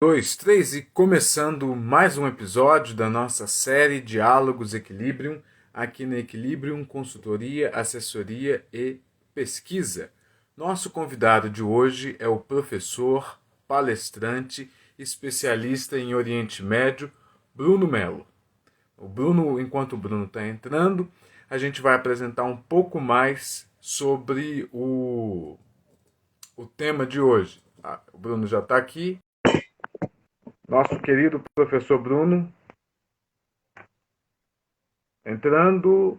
Dois, três e começando mais um episódio da nossa série Diálogos Equilibrium, aqui na Equilibrium Consultoria, Assessoria e Pesquisa. Nosso convidado de hoje é o professor, palestrante, especialista em Oriente Médio, Bruno Melo. Enquanto o Bruno está entrando, a gente vai apresentar um pouco mais sobre o tema de hoje. O Bruno já está aqui. Nosso querido professor Bruno entrando.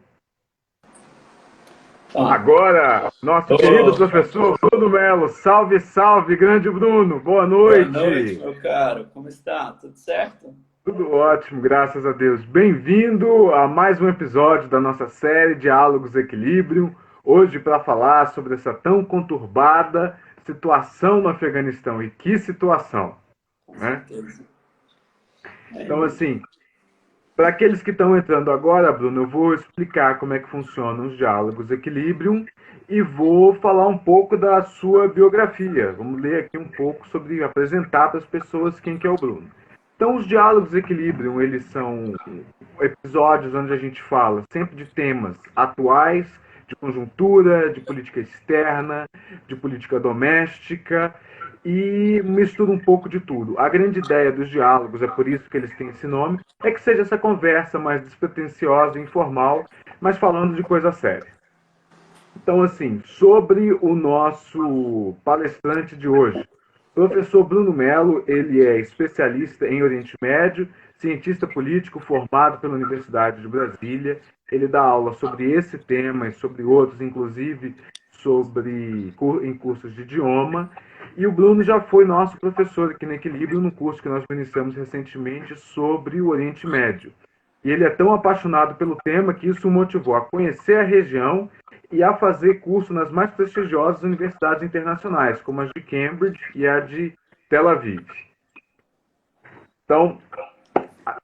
Agora, nosso querido professor Bruno Melo. Salve, salve, grande Bruno. Boa Boa noite, noite. meu caro. Como está? Tudo certo? Tudo ótimo, graças a Deus. Bem-vindo a mais um episódio da nossa série Diálogos Equilibrium. Hoje para falar sobre essa tão conturbada situação no Afeganistão. E que situação, Com né? certeza. Então, assim, para aqueles que estão entrando agora, Bruno, eu vou explicar como é que funcionam os diálogos Equilibrium e vou falar um pouco da sua biografia. Vamos ler aqui um pouco sobre, apresentar para as pessoas quem que é o Bruno. Então, os diálogos Equilibrium, eles são episódios onde a gente fala sempre de temas atuais, de conjuntura, de política externa, de política doméstica e mistura um pouco de tudo. A grande ideia dos diálogos, é por isso que eles têm esse nome, é que seja essa conversa mais despretensiosa e informal, mas falando de coisa séria. Então, assim, sobre o nosso palestrante de hoje, professor Bruno Melo, ele é especialista em Oriente Médio, cientista político formado pela Universidade de Brasília. Ele dá aula sobre esse tema e sobre outros, inclusive em cursos de idioma. E o Bruno já foi nosso professor aqui no Equilíbrio, no curso que nós iniciamos recentemente sobre o Oriente Médio. E ele é tão apaixonado pelo tema que isso o motivou a conhecer a região e a fazer curso nas mais prestigiosas universidades internacionais, como a de Cambridge e a de Tel Aviv. Então,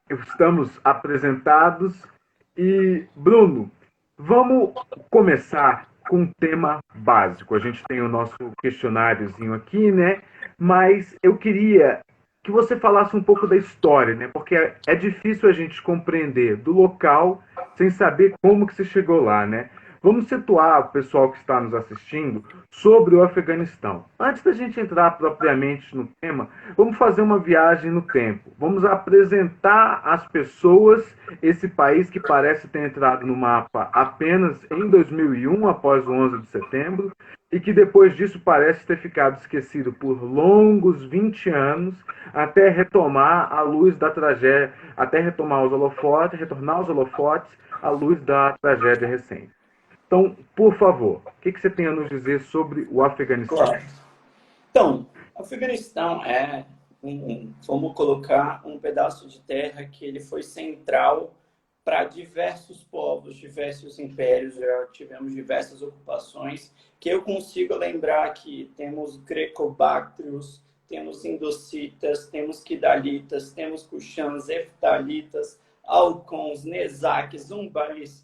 estamos apresentados e, Bruno, vamos começar com um tema básico. A gente tem o nosso questionáriozinho aqui, né? Mas eu queria que você falasse um pouco da história, né? Porque é difícil a gente compreender do local sem saber como que se chegou lá, né? Vamos situar o pessoal que está nos assistindo sobre o Afeganistão. Antes da gente entrar propriamente no tema, vamos fazer uma viagem no tempo. Vamos apresentar às pessoas esse país que parece ter entrado no mapa apenas em 2001, após o 11 de setembro, e que depois disso parece ter ficado esquecido por longos 20 anos, até retomar a luz da tragédia, até retomar os holofotes, retornar os holofotes à luz da tragédia recente. Então, por favor, o que você tem a nos dizer sobre o Afeganistão? Claro. Então, o Afeganistão vamos colocar um pedaço de terra que ele foi central para diversos povos, diversos impérios, já tivemos diversas ocupações, que eu consigo lembrar que temos greco-báctrios, temos indocitas, temos quidalitas, temos cuxãs, heftalitas, alcons, nesaques, umbaris.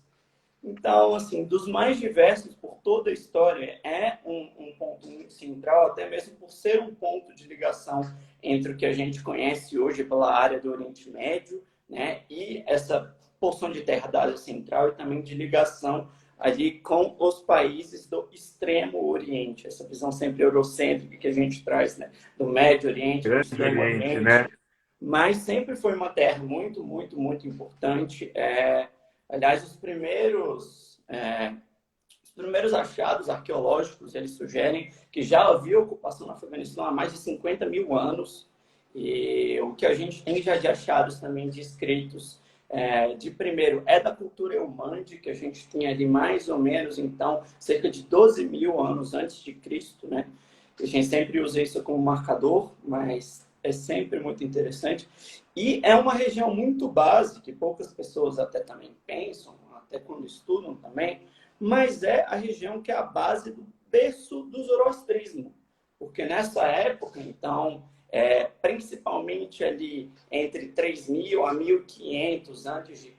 Então, assim, dos mais diversos por toda a história, é um ponto muito central, até mesmo por ser um ponto de ligação entre o que a gente conhece hoje pela área do Oriente Médio, né, e essa porção de terra da Ásia Central e também de ligação ali com os países do Extremo Oriente, essa visão sempre eurocêntrica que a gente traz, né, do Médio Oriente, do Grande Extremo Oriente, né? Oriente, mas sempre foi uma terra muito, muito, muito importante. Aliás, os primeiros achados arqueológicos, eles sugerem que já havia ocupação no Afeganistão há mais de 50 mil anos. E o que a gente tem já de achados também de escritos, de primeiro, é da cultura Eumande, que a gente tem ali mais ou menos, então, cerca de 12 mil anos antes de Cristo, né? A gente sempre usa isso como marcador, mas é sempre muito interessante. E é uma região muito básica, que poucas pessoas até também pensam, até quando estudam também, mas é a região que é a base do berço do zoroastrismo. Porque nessa época, então, principalmente ali entre 3000 a 1500 a.C.,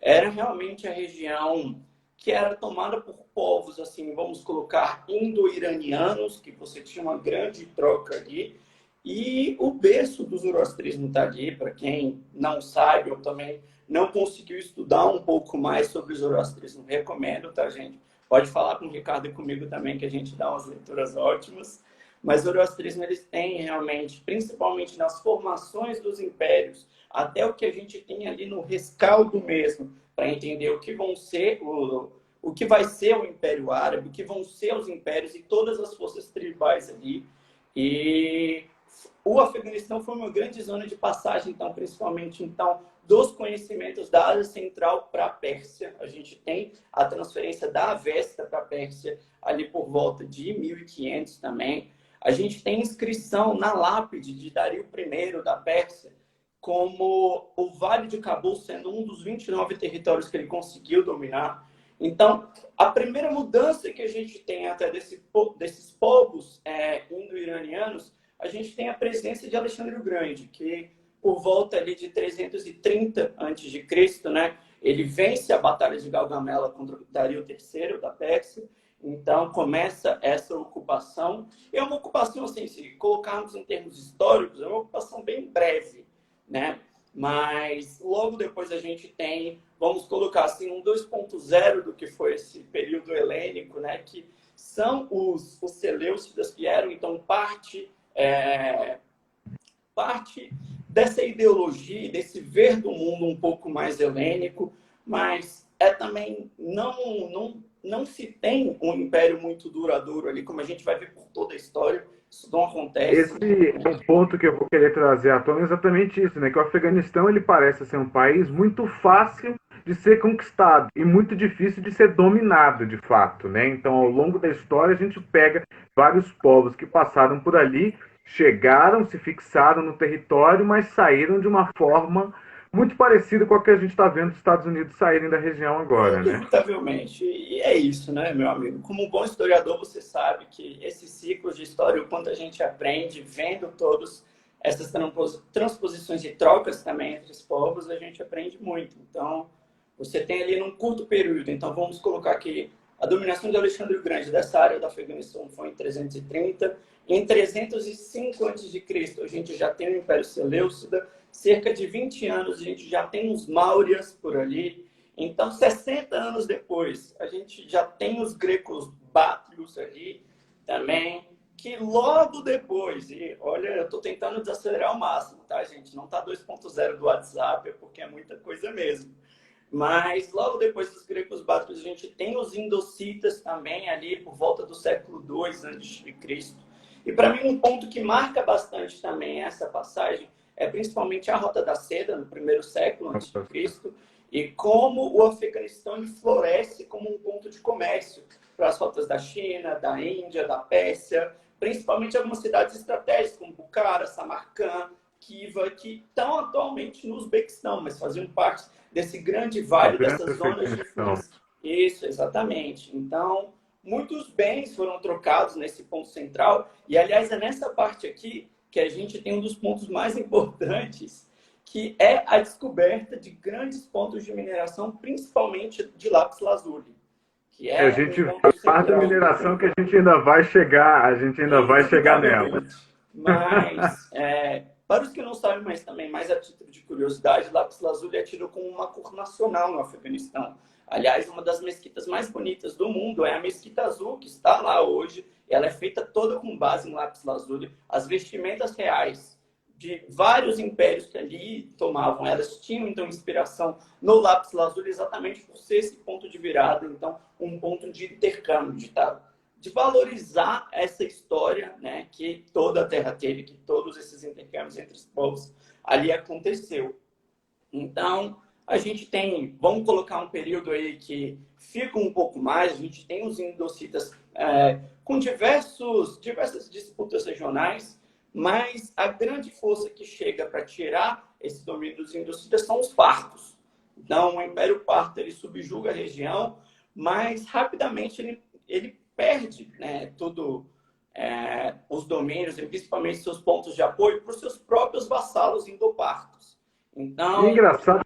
era realmente a região que era tomada por povos, assim, vamos colocar, indo-iranianos, que você tinha uma grande troca ali, E o berço do zoroastrismo está ali, para quem não sabe ou também não conseguiu estudar um pouco mais sobre o zoroastrismo, recomendo, tá, gente? Pode falar com o Ricardo e comigo também, que a gente dá umas leituras ótimas. Mas o zoroastrismo, eles têm realmente, principalmente nas formações dos impérios, até o que a gente tem ali no rescaldo mesmo, para entender o que vão ser o que vai ser o Império Árabe, o que vão ser os impérios e todas as forças tribais ali. E o Afeganistão foi uma grande zona de passagem, então, principalmente então, dos conhecimentos da Ásia Central para a Pérsia. A gente tem a transferência da Avesta para a Pérsia ali por volta de 1500 também. A gente tem inscrição na lápide de Dario I da Pérsia, como o Vale de Cabul sendo um dos 29 territórios que ele conseguiu dominar. Então, a primeira mudança que a gente tem até desses povos indo-iranianos, a gente tem a presença de Alexandre o Grande, que por volta ali de 330 a.C., né, ele vence a Batalha de Gaugamela contra Dario III da Pérsia. Então, começa essa ocupação. É uma ocupação, assim, se colocarmos em termos históricos, é uma ocupação bem breve, né? Mas logo depois a gente tem, vamos colocar assim, um 2.0 do que foi esse período helênico, né? Que são os seleucidas, que eram, então, parte dessa ideologia, desse ver do mundo um pouco mais helênico, mas também não se tem um império muito duradouro ali, como a gente vai ver por toda a história. Isso não acontece. Esse é um ponto que eu vou querer trazer à tona, é exatamente isso, né? Que o Afeganistão ele parece ser um país muito fácil de ser conquistado e muito difícil de ser dominado, de fato, né? Então, ao longo da história, a gente pega vários povos que passaram por ali, chegaram, se fixaram no território, mas saíram de uma forma muito parecida com a que a gente está vendo os Estados Unidos saírem da região agora, né? Inevitavelmente. E é isso, né, meu amigo? Como um bom historiador, você sabe que esses ciclos de história, o quanto a gente aprende vendo todos essas transposições e trocas também entre os povos, a gente aprende muito. Então, você tem ali num curto período. Então, vamos colocar aqui a dominação de Alexandre o Grande dessa área do Afeganistão foi em 330. Em 305 a.C., a gente já tem o Império Seleucida. Cerca de 20 anos, a gente já tem os Maurya's por ali. Então, 60 anos depois, a gente já tem os gregos bátrios ali também, que logo depois, e olha, eu estou tentando desacelerar ao máximo, tá, gente? Não está 2.0 do WhatsApp, porque é muita coisa mesmo. Mas logo depois dos gregos bátricos, a gente tem os indocitas também ali por volta do século II a.C. E para mim, um ponto que marca bastante também essa passagem é principalmente a Rota da Seda, no primeiro século a.C., e como o Afeganistão ele floresce como um ponto de comércio para as rotas da China, da Índia, da Pérsia, principalmente algumas cidades estratégicas como Bukhara, Samarcand, Khiva, que estão atualmente no Uzbequistão, mas faziam parte desse grande vale, dessas zonas de influência. Isso, exatamente. Então, muitos bens foram trocados nesse ponto central, e aliás é nessa parte aqui que a gente tem um dos pontos mais importantes, que é a descoberta de grandes pontos de mineração, principalmente de lápis lazuli, que é a gente parte da mineração que a gente ainda vai chegar, vai chegar nela. Mas, para os que não sabem, mas também mais a título de curiosidade, lápis lazuli é tido como uma cor nacional no Afeganistão. Aliás, uma das mesquitas mais bonitas do mundo é a Mesquita Azul, que está lá hoje. Ela é feita toda com base em lápis lazuli. As vestimentas reais de vários impérios que ali tomavam, elas tinham, então, inspiração no lápis lazuli exatamente por ser esse ponto de virada, então, um ponto de intercâmbio, de valorizar essa história, né, que toda a Terra teve, que todos esses intercâmbios entre os povos ali aconteceu. Então, a gente tem, vamos colocar um período aí que fica um pouco mais, a gente tem os indocitas com diversas disputas regionais, mas a grande força que chega para tirar esse domínio dos indocitas são os partos. Então, o Império Parto ele subjuga a região, mas rapidamente ele perde, né, os domínios, e principalmente seus pontos de apoio, para os seus próprios vassalos indopartos. Então, e é engraçado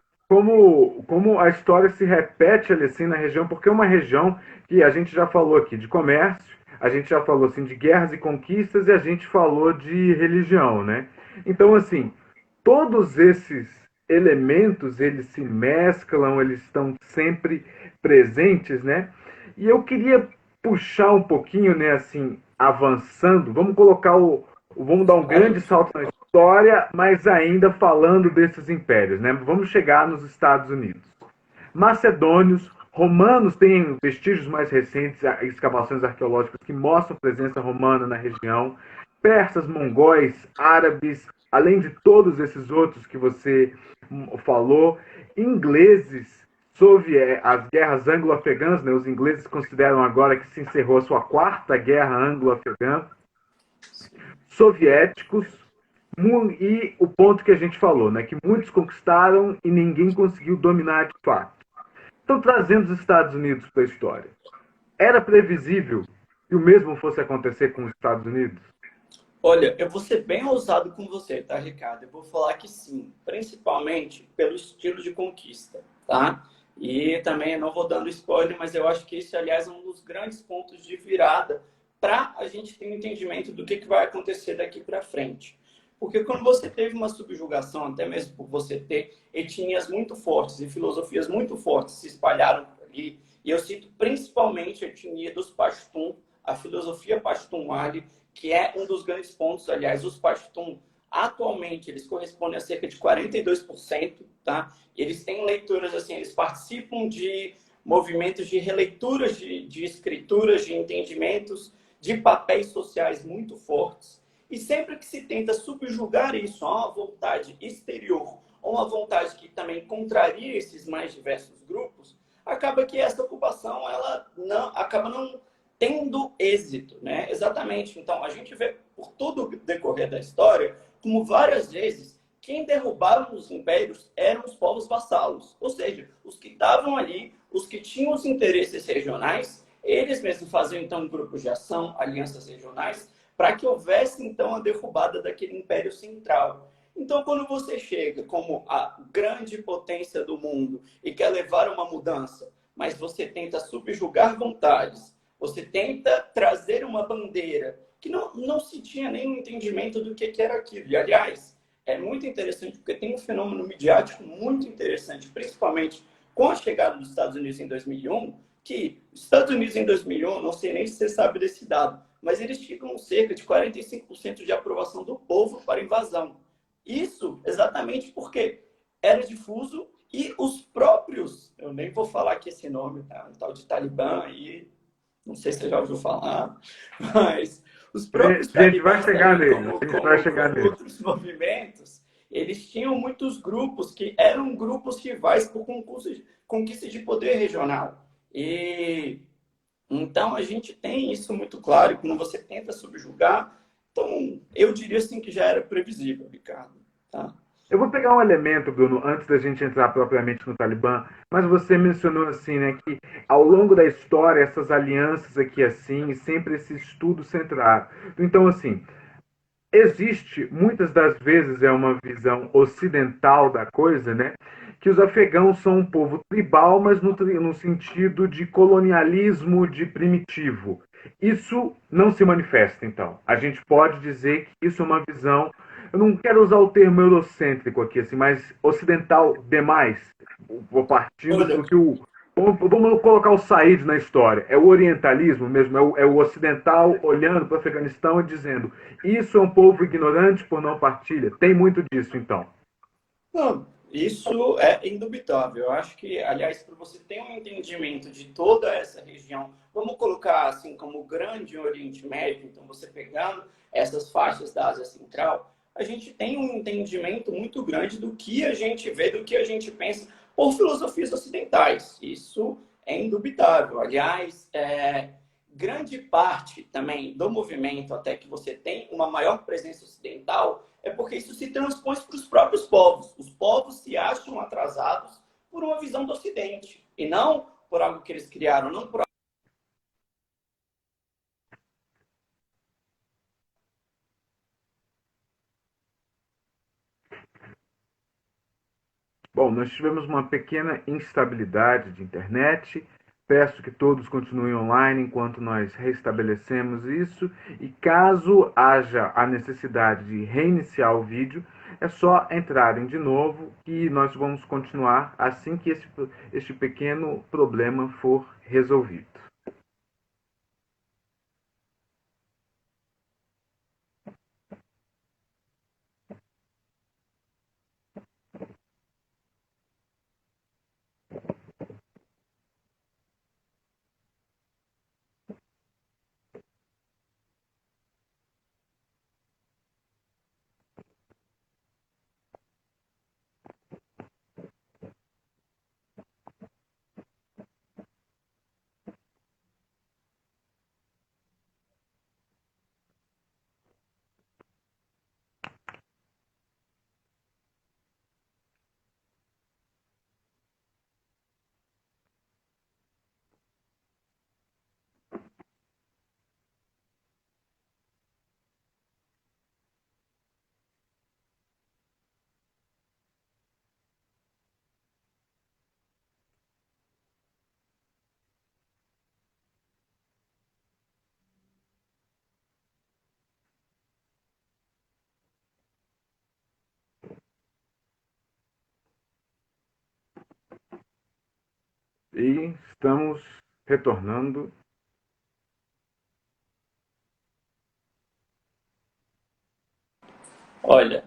como a história se repete ali assim na região, porque é uma região que a gente já falou aqui de comércio, a gente já falou assim de guerras e conquistas e a gente falou de religião, né? Então, assim, todos esses elementos, eles se mesclam, eles estão sempre presentes, né? E eu queria puxar um pouquinho, né, assim, avançando, vamos colocar vamos dar um grande Claro. salto na história, mas ainda falando desses impérios, né? Vamos chegar nos Estados Unidos. Macedônios, romanos têm vestígios mais recentes, escavações arqueológicas que mostram presença romana na região, persas, mongóis, árabes, além de todos esses outros que você falou, ingleses, as guerras anglo-afegãs, né? Os ingleses consideram agora que se encerrou a sua quarta guerra anglo-afegã, soviéticos, e o ponto que a gente falou, né? Que muitos conquistaram e ninguém conseguiu dominar de fato. Então, trazendo os Estados Unidos para a história, era previsível que o mesmo fosse acontecer com os Estados Unidos? Olha, eu vou ser bem ousado com você, tá, Ricardo? Eu vou falar que sim, principalmente pelo estilo de conquista, tá? E também não vou dando spoiler, mas eu acho que isso, aliás, é um dos grandes pontos de virada para a gente ter um entendimento do que vai acontecer daqui para frente. Porque quando você teve uma subjugação, até mesmo por você ter etnias muito fortes e filosofias muito fortes se espalharam por ali, e eu cito principalmente a etnia dos Pashtun, a filosofia Pashtun Ali, que é um dos grandes pontos, aliás, os Pashtun, atualmente, eles correspondem a cerca de 42%, tá? Eles têm leituras, assim, eles participam de movimentos de releituras de escrituras, de entendimentos, de papéis sociais muito fortes. E sempre que se tenta subjugar isso a uma vontade exterior, ou uma vontade que também contraria esses mais diversos grupos, acaba que essa ocupação ela não, acaba não tendo êxito, né? Exatamente. Então, a gente vê por todo o decorrer da história como várias vezes quem derrubava os impérios eram os povos vassalos, ou seja, os que estavam ali, os que tinham os interesses regionais, eles mesmos faziam então grupos de ação, alianças regionais, para que houvesse então a derrubada daquele império central. Então, quando você chega como a grande potência do mundo e quer levar uma mudança, mas você tenta subjugar vontades, você tenta trazer uma bandeira que não se tinha nenhum entendimento do que era aquilo. E, aliás, é muito interessante porque tem um fenômeno midiático muito interessante, principalmente com a chegada dos Estados Unidos em 2001, que os Estados Unidos em 2001, não sei nem se você sabe desse dado, mas eles tinham cerca de 45% de aprovação do povo para a invasão. Isso exatamente porque era difuso e os próprios, eu nem vou falar aqui esse nome, tá? Um tal de Talibã aí, não sei se você já ouviu falar, mas os próprios A gente vai talibãs chegar também, nele, a gente vai como chegar nele. outros movimentos, eles tinham muitos grupos que eram grupos rivais por conquista de poder regional. E então a gente tem isso muito claro, quando você tenta subjugar, então eu diria assim que já era previsível, Ricardo, tá? Eu vou pegar um elemento, Bruno, antes da gente entrar propriamente no Talibã, mas você mencionou assim, né, que ao longo da história essas alianças aqui assim, e sempre esse estudo centrado. Então, assim, existe, muitas das vezes é uma visão ocidental da coisa, né? Que os afegãos são um povo tribal, mas no sentido de colonialismo, de primitivo. Isso não se manifesta, então. A gente pode dizer que isso é uma visão, eu não quero usar o termo eurocêntrico aqui, assim, mas ocidental demais. Vou partindo Olha, porque vamos colocar o Said na história. É o orientalismo mesmo, é o ocidental olhando para o Afeganistão e dizendo: isso é um povo ignorante por não partilha. Tem muito disso, então. não, isso é indubitável. Eu acho que, aliás, para você ter um entendimento de toda essa região, vamos colocar assim como o Grande Oriente Médio, então você pegando essas faixas da Ásia Central, a gente tem um entendimento muito grande do que a gente vê, do que a gente pensa por filosofias ocidentais. Isso é indubitável. Aliás, grande parte também do movimento, até que você tem uma maior presença ocidental, é porque isso se transpõe para os próprios povos. Os povos se acham atrasados por uma visão do Ocidente, e não por algo que eles criaram, não por. Bom, nós tivemos uma pequena instabilidade de internet. Peço que todos continuem online enquanto nós restabelecemos isso. E caso haja a necessidade de reiniciar o vídeo, é só entrarem de novo e nós vamos continuar assim que este pequeno problema for resolvido. E estamos retornando. Olha,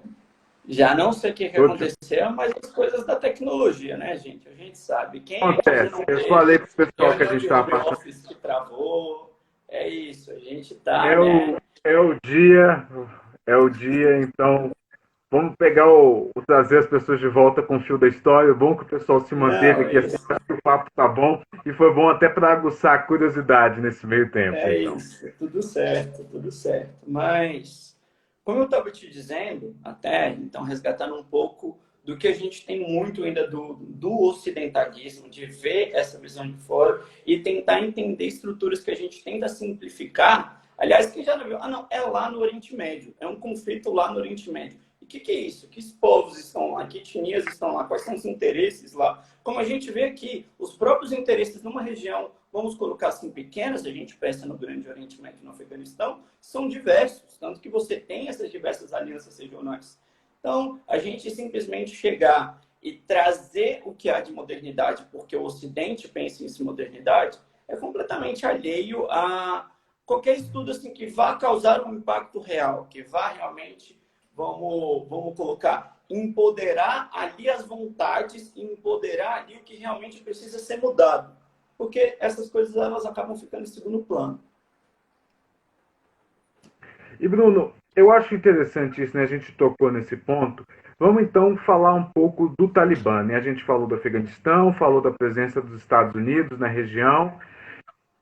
já não sei o que Todos aconteceu, mas as coisas da tecnologia, né, gente? A gente sabe. Quem aqui já acontece. não Eu teve falei para o pessoal que a reunião gente de estava home passando. office que travou? É isso, a gente tá, É né? o, é o dia, então vamos pegar trazer as pessoas de volta com o fio da história. O bom que o pessoal se manteve Não, aqui, é assim, isso. acho que o papo tá bom e foi bom até para aguçar a curiosidade nesse meio tempo, É então. isso, tudo certo, tudo certo. Mas, como eu estava te dizendo, até então, resgatando um pouco do que a gente tem muito ainda do ocidentalismo, de ver essa visão de fora e tentar entender estruturas que a gente tenta simplificar. Aliás, quem já não viu? Ah, não, é lá no Oriente Médio, é um conflito lá no Oriente Médio. E o que é isso? Que povos estão lá? Que etnias estão lá? Quais são os interesses lá? Como a gente vê aqui, os próprios interesses numa região, vamos colocar assim, pequenas, a gente pensa no Grande Oriente Médio e no Afeganistão, são diversos, tanto que você tem essas diversas alianças regionais. Então, a gente simplesmente chegar e trazer o que há de modernidade, porque o Ocidente pensa em modernidade, é completamente alheio a qualquer estudo assim que vá causar um impacto real, que vá realmente, vamos colocar, empoderar ali as vontades e empoderar ali o que realmente precisa ser mudado. Porque essas coisas elas acabam ficando em segundo plano. E Bruno, eu acho interessante isso, né? A gente tocou nesse ponto. Vamos então falar um pouco do Talibã, né? A gente falou do Afeganistão, falou da presença dos Estados Unidos na região.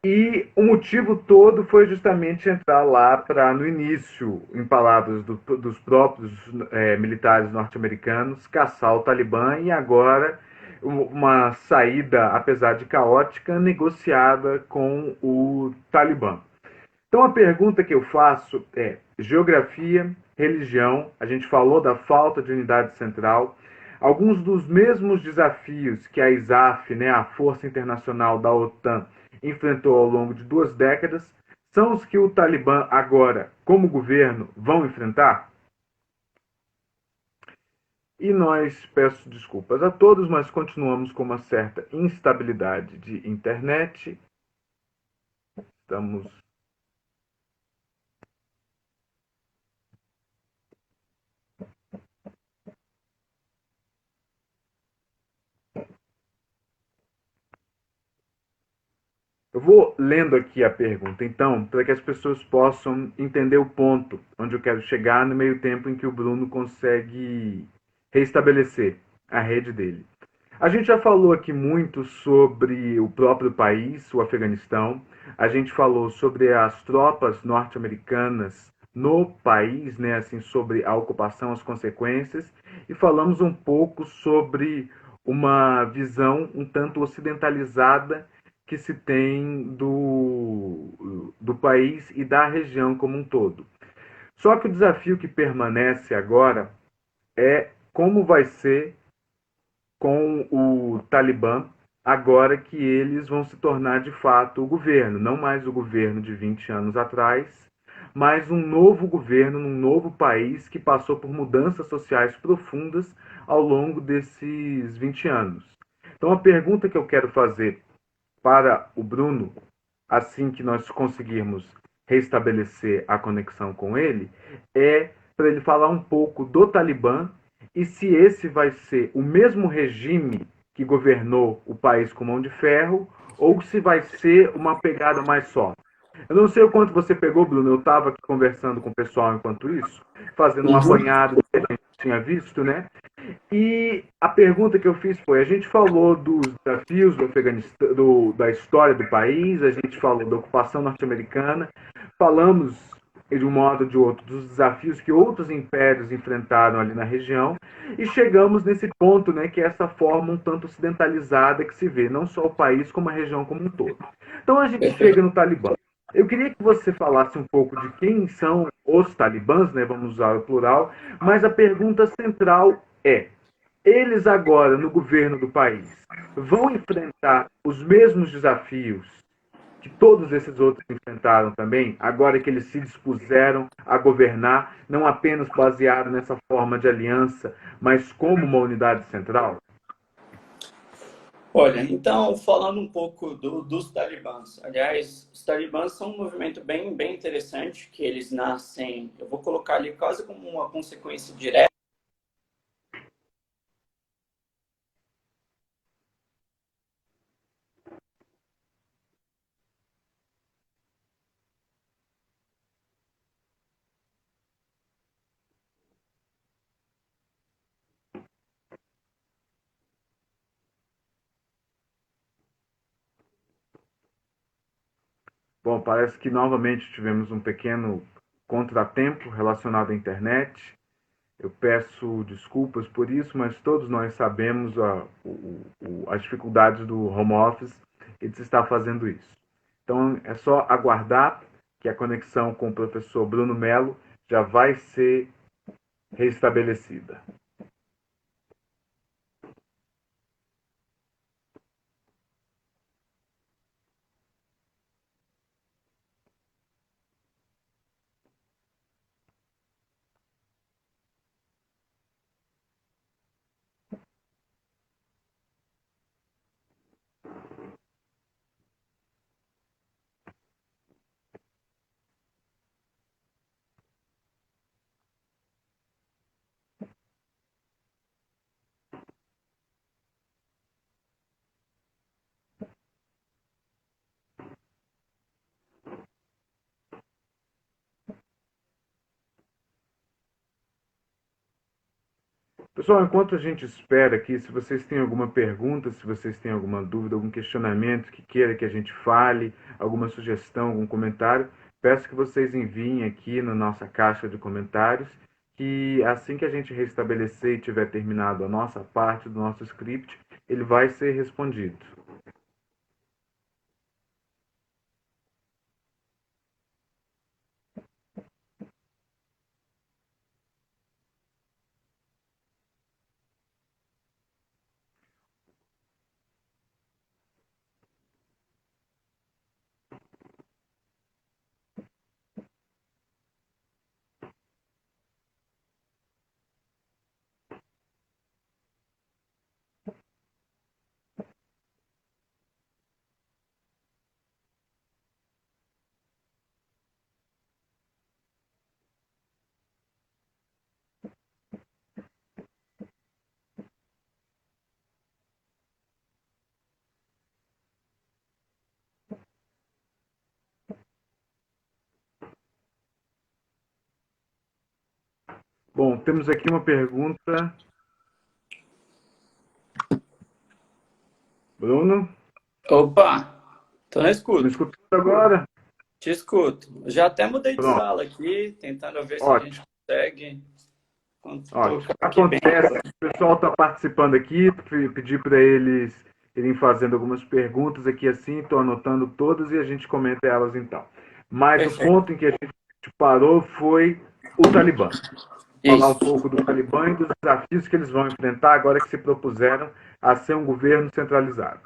E o motivo todo foi justamente entrar lá para, no início, em palavras dos próprios militares norte-americanos, caçar o Talibã e agora uma saída, apesar de caótica, negociada com o Talibã. Então a pergunta que eu faço é: geografia, religião, a gente falou da falta de unidade central, alguns dos mesmos desafios que a ISAF, né, a Força Internacional da OTAN, enfrentou ao longo de 2 décadas, são os que o Talibã agora, como governo, vão enfrentar? E nós, peço desculpas a todos, mas continuamos com uma certa instabilidade de internet. Estamos. Eu vou lendo aqui a pergunta, então, para que as pessoas possam entender o ponto onde eu quero chegar no meio tempo em que o Bruno consegue restabelecer a rede dele. A gente já falou aqui muito sobre o próprio país, o Afeganistão. A gente falou sobre as tropas norte-americanas no país, né, assim, sobre a ocupação, as consequências, e falamos um pouco sobre uma visão um tanto ocidentalizada que se tem do país e da região como um todo. Só que o desafio que permanece agora é como vai ser com o Talibã agora que eles vão se tornar de fato o governo, não mais o governo de 20 anos atrás, mas um novo governo num novo país que passou por mudanças sociais profundas ao longo desses 20 anos. Então, a pergunta que eu quero fazer para o Bruno, assim que nós conseguirmos restabelecer a conexão com ele, é para ele falar um pouco do Talibã e se esse vai ser o mesmo regime que governou o país com mão de ferro ou se vai ser uma pegada mais soft. Eu não sei o quanto você pegou, Bruno. Eu estava aqui conversando com o pessoal enquanto isso, fazendo um Uhum. apanhado do que a gente tinha visto, né? E a pergunta que eu fiz foi: a gente falou dos desafios do Afeganistão, da história do país, a gente falou da ocupação norte-americana, falamos de um modo ou de outro dos desafios que outros impérios enfrentaram ali na região e chegamos nesse ponto, né, que é essa forma um tanto ocidentalizada que se vê não só o país como a região como um todo. Então a gente chega Perfeito. no Talibã. Eu queria que você falasse um pouco de quem são os talibãs, né, vamos usar o plural, mas a pergunta central é: eles agora, no governo do país, vão enfrentar os mesmos desafios que todos esses outros enfrentaram também, agora que eles se dispuseram a governar, não apenas baseado nessa forma de aliança, mas como uma unidade central? Olha, então, falando um pouco dos talibãs. Aliás, os talibãs são um movimento bem interessante, que eles nascem, eu vou colocar ali quase como uma consequência direta. Bom, parece que novamente tivemos um pequeno contratempo relacionado à internet. Eu peço desculpas por isso, mas todos nós sabemos as dificuldades do home office e de se estar fazendo isso. Então, é só aguardar que a conexão com o professor Bruno Melo já vai ser restabelecida. Pessoal, enquanto a gente espera aqui, se vocês têm alguma pergunta, se vocês têm alguma dúvida, algum questionamento que queira que a gente fale, alguma sugestão, algum comentário, peço que vocês enviem aqui na nossa caixa de comentários, que assim que a gente restabelecer e tiver terminado a nossa parte do nosso script, ele vai ser respondido. Bom, temos aqui uma pergunta. Bruno, Opa, tô na me escuta. escutando agora? Te escuto. Já até mudei de Pronto, sala aqui, tentando ver se a gente ótimo. consegue Ótimo. colocar aqui bem. Acontece, o pessoal está participando aqui, pedi para eles irem fazendo algumas perguntas aqui assim, estou anotando todas e a gente comenta elas então. Mas o Perfeito. ponto em que a gente parou foi o Talibã. Falar um Isso. pouco do Talibã e dos desafios que eles vão enfrentar agora que se propuseram a ser um governo centralizado.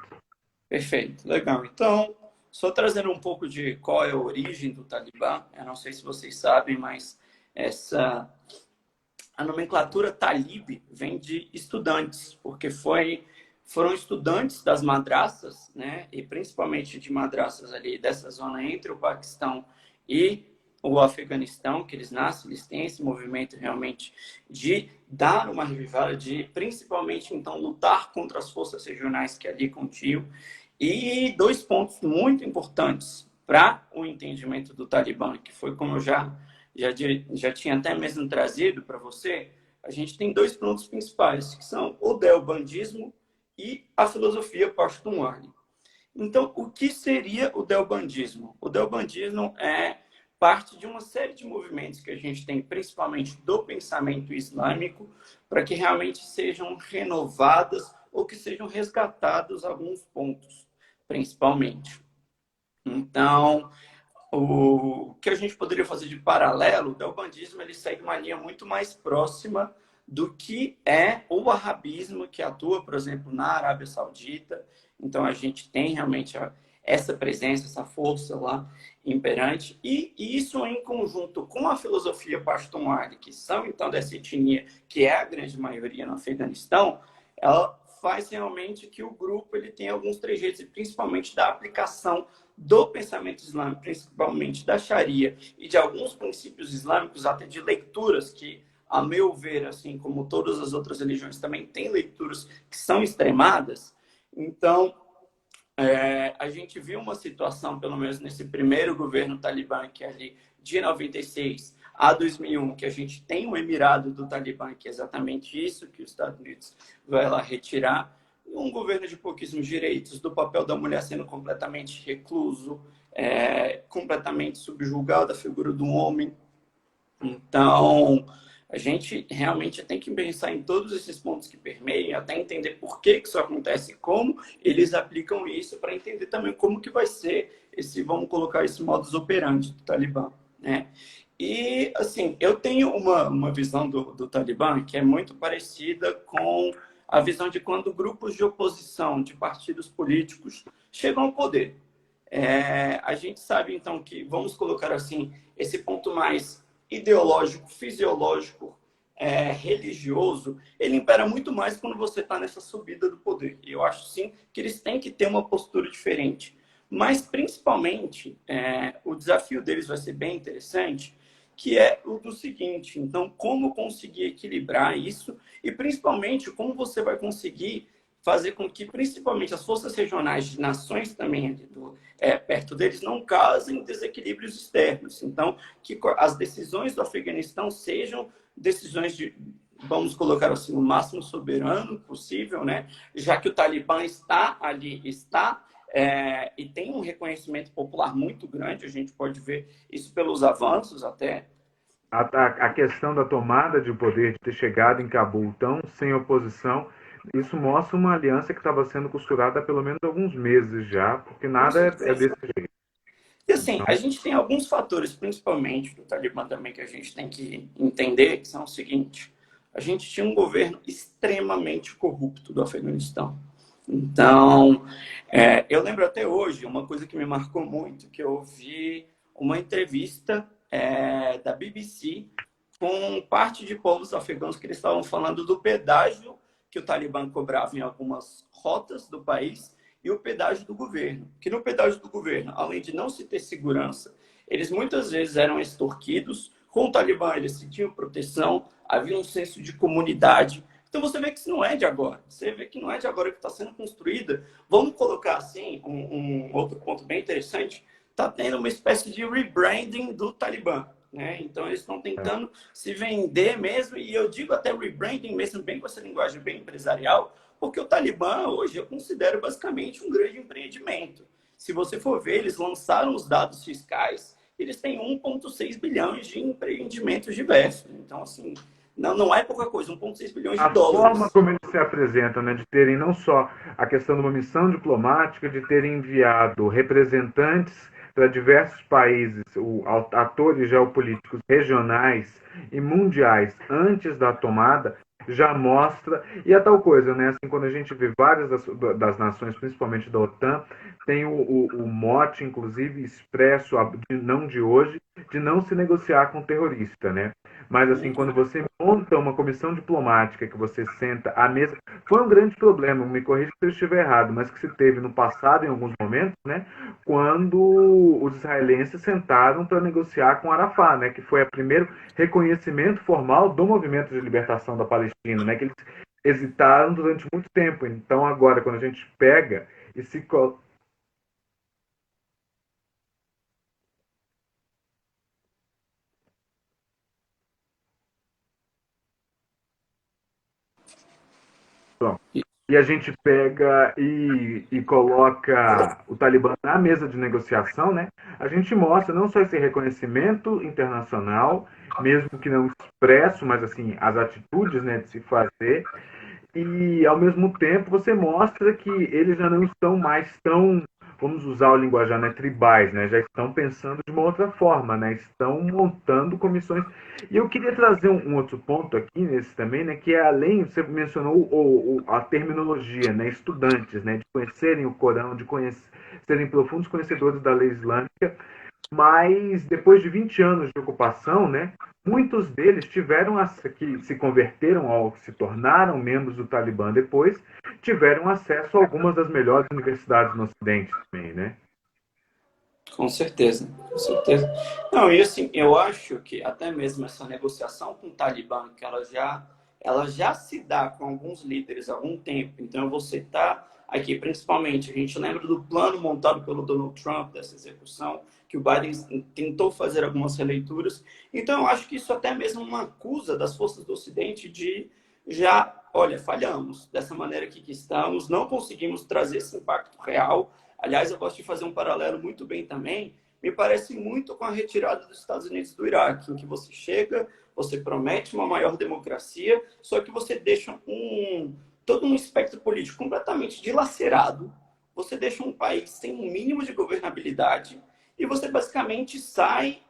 Perfeito, legal. Então, só trazendo um pouco de qual é a origem do Talibã, eu não sei se vocês sabem, mas essa a nomenclatura talib vem de estudantes, porque foram estudantes das madraças, né, e principalmente de madraças ali dessa zona entre o Paquistão e o Afeganistão, que eles nascem, eles têm esse movimento realmente de dar uma revivada, de principalmente então lutar contra as forças regionais que ali continham. E dois pontos muito importantes para o entendimento do Talibã, que foi como eu já tinha até mesmo trazido para você, a gente tem dois pontos principais, que são o deobandismo e a filosofia Pashtun-Wali. Então, o que seria o deobandismo? O deobandismo é parte de uma série de movimentos que a gente tem, principalmente do pensamento islâmico, para que realmente sejam renovadas ou que sejam resgatados alguns pontos, principalmente. Então, o que a gente poderia fazer de paralelo, o deobandismo ele segue uma linha muito mais próxima do que é o wahhabismo, que atua, por exemplo, na Arábia Saudita. Então, a gente tem realmente essa presença, essa força lá imperante. E isso em conjunto com a filosofia Pashtun-Wali, que são, então, dessa etnia, que é a grande maioria no Afeganistão, ela faz realmente que o grupo ele tenha alguns trejeitos, e principalmente da aplicação do pensamento islâmico, principalmente da Sharia e de alguns princípios islâmicos, até de leituras que, a meu ver, assim como todas as outras religiões, também tem leituras que são extremadas. Então, a gente viu uma situação, pelo menos nesse primeiro governo talibã, que é ali de 96 a 2001, que a gente tem o Emirado do Talibã, que é exatamente isso que os Estados Unidos vai lá retirar, um governo de pouquíssimos direitos, do papel da mulher sendo completamente recluso, completamente subjugado à figura do homem. Então, a gente realmente tem que pensar em todos esses pontos que permeiam, até entender por que isso acontece, como eles aplicam isso, para entender também como que vai ser esse, vamos colocar esse modus operandi do Talibã, né? E, assim, eu tenho uma visão do Talibã que é muito parecida com a visão de quando grupos de oposição, de partidos políticos, chegam ao poder. A gente sabe, então, que, vamos colocar assim, esse ponto mais ideológico, fisiológico, religioso, ele impera muito mais quando você está nessa subida do poder. E eu acho, sim, que eles têm que ter uma postura diferente. Mas, principalmente, o desafio deles vai ser bem interessante, que é o do seguinte, então, como conseguir equilibrar isso e, principalmente, como você vai conseguir fazer com que, principalmente, as forças regionais de nações também perto deles não causem desequilíbrios externos. Então, que as decisões do Afeganistão sejam decisões de, vamos colocar assim, o máximo soberano possível, né? Já que o Talibã está ali, e tem um reconhecimento popular muito grande, a gente pode ver isso pelos avanços até. A questão da tomada de poder, de ter chegado em Cabul tão sem oposição, isso mostra uma aliança que estava sendo costurada há pelo menos alguns meses já, porque Com nada é certeza. desse jeito. E assim, a Então, gente tem alguns fatores, principalmente do Talibã também, que a gente tem que entender, que são o seguinte: a gente tinha um governo extremamente corrupto do Afeganistão. Então, eu lembro até hoje, uma coisa que me marcou muito, que eu ouvi uma entrevista da BBC com parte de povos afegãos que eles estavam falando do pedágio que o Talibã cobrava em algumas rotas do país e o pedágio do governo. Que no pedágio do governo, além de não se ter segurança, eles muitas vezes eram extorquidos. Com o Talibã, eles sentiam proteção, havia um senso de comunidade. Então você vê que isso não é de agora. Você vê que não é de agora que está sendo construída. Vamos colocar assim, um outro ponto bem interessante. Está tendo uma espécie de rebranding do Talibã. Né? Então eles estão tentando se vender mesmo, e eu digo até rebranding mesmo, bem com essa linguagem bem empresarial, porque o Talibã hoje eu considero basicamente um grande empreendimento. Se você for ver, eles lançaram os dados fiscais, eles têm 1,6 bilhões de empreendimentos diversos. Então, assim, não é pouca coisa, 1,6 bilhões de a forma dólares. como eles se apresentam, né, de terem não só a questão de uma missão diplomática, de terem enviado representantes para diversos países, atores geopolíticos regionais e mundiais antes da tomada, já mostra. E é tal coisa, né? Assim, quando a gente vê várias das nações, principalmente da OTAN, tem o mote, inclusive, expresso, não de hoje, de não se negociar com terrorista, né? Mas, assim, quando Uhum. você monta uma comissão diplomática, que você senta à mesa. Foi um grande problema, me corrija se eu estiver errado, mas que se teve no passado, em alguns momentos, né? Quando os israelenses sentaram para negociar com Arafat, né? Que foi o primeiro reconhecimento formal do movimento de libertação da Palestina, né? Que eles hesitaram durante muito tempo. Então, agora, quando a gente pega e se e a gente pega e coloca o Talibã na mesa de negociação, né? A gente mostra não só esse reconhecimento internacional, mesmo que não expresso, mas assim as atitudes, né, de se fazer, e ao mesmo tempo você mostra que eles já não estão mais tão, vamos usar o linguajar, né, tribais, né, já estão pensando de uma outra forma, né, estão montando comissões. E eu queria trazer um outro ponto aqui nesse também, né, que é além, você mencionou a terminologia, né, estudantes, né, de conhecerem o Corão, de serem profundos conhecedores da lei islâmica, mas depois de 20 anos de ocupação, né, muitos deles tiveram que se converteram ou se tornaram membros do Talibã depois, tiveram acesso a algumas das melhores universidades no Ocidente também, né? Com certeza, com certeza. Não, e assim, eu acho que até mesmo essa negociação com o Talibã, que ela já se dá com alguns líderes há algum tempo. Então, eu vou citar aqui, principalmente, a gente lembra do plano montado pelo Donald Trump, dessa execução, que o Biden tentou fazer algumas releituras. Então, eu acho que isso até mesmo é uma acusa das forças do Ocidente de já, olha, falhamos dessa maneira aqui que estamos, não conseguimos trazer esse impacto real. Aliás, eu gosto de fazer um paralelo muito bem também. Me parece muito com a retirada dos Estados Unidos do Iraque, em que você chega, você promete uma maior democracia, só que você deixa todo um espectro político completamente dilacerado. Você deixa um país sem um mínimo de governabilidade e você basicamente sai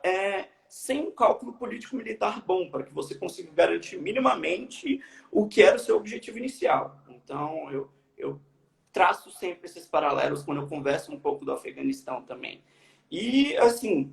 sem um cálculo político-militar bom para que você consiga garantir minimamente o que era o seu objetivo inicial. Então, eu traço sempre esses paralelos quando eu converso um pouco do Afeganistão também. E, assim,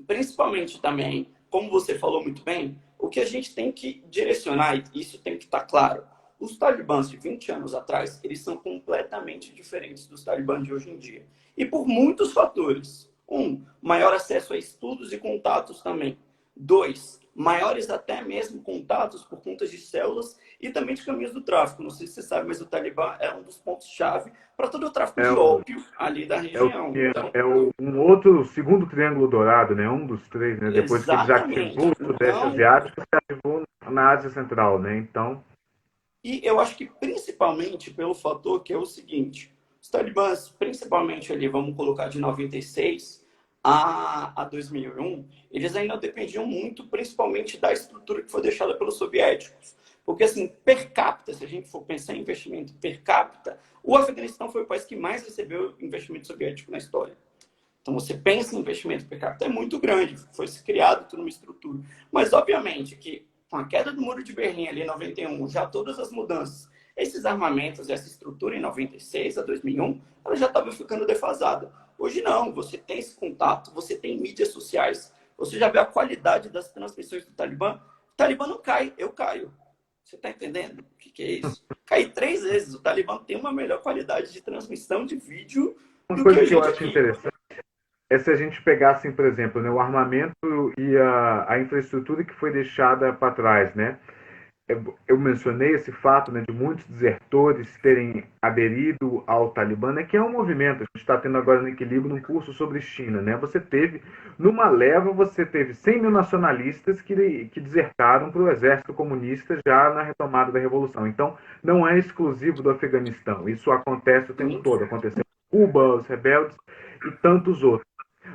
principalmente também, como você falou muito bem, o que a gente tem que direcionar, e isso tem que estar claro, os talibãs de 20 anos atrás, eles são completamente diferentes dos talibãs de hoje em dia. E por muitos fatores. Um, maior acesso a estudos e contatos também. Dois, maiores até mesmo contatos por conta de células e também de caminhos do tráfico. Não sei se você sabe, mas o Talibã é um dos pontos-chave para todo o tráfico É de o, ópio ali da é o, região. que Então, é um outro segundo triângulo dourado, né? Um dos três, né? Depois que ele já ativou exatamente. o Sudeste Então, Asiático, se ativou na Ásia Central, né? Então, e eu acho que principalmente pelo fator que é o seguinte, os talibãs, principalmente ali, vamos colocar de 96 a 2001, eles ainda dependiam muito, principalmente da estrutura que foi deixada pelos soviéticos. Porque, assim, per capita, se a gente for pensar em investimento per capita, o Afeganistão foi o país que mais recebeu investimento soviético na história. Então, você pensa em investimento per capita, é muito grande, foi se criado toda uma estrutura. Mas, obviamente, que com a queda do Muro de Berlim ali em 91, já todas as mudanças, esses armamentos, essa estrutura em 96 a 2001, ela já estava ficando defasada. Hoje não, você tem esse contato, você tem mídias sociais, você já vê a qualidade das transmissões do Talibã. O Talibã não cai, eu caio. Você está entendendo o que é isso? Cai 3 vezes. O Talibã tem uma melhor qualidade de transmissão de vídeo uma do que coisa a que eu gente acho aqui. interessante é se a gente pegasse, por exemplo, né, o armamento e a infraestrutura que foi deixada para trás, né? Eu mencionei esse fato, né, de muitos desertores terem aderido ao Talibã, né, que é um movimento. A gente está tendo agora no Equilíbrio um curso sobre China, né? Numa leva, você teve 100 mil nacionalistas que desertaram para o exército comunista já na retomada da revolução. Então, não é exclusivo do Afeganistão. Isso acontece o tempo todo. Aconteceu em Cuba, os rebeldes e tantos outros.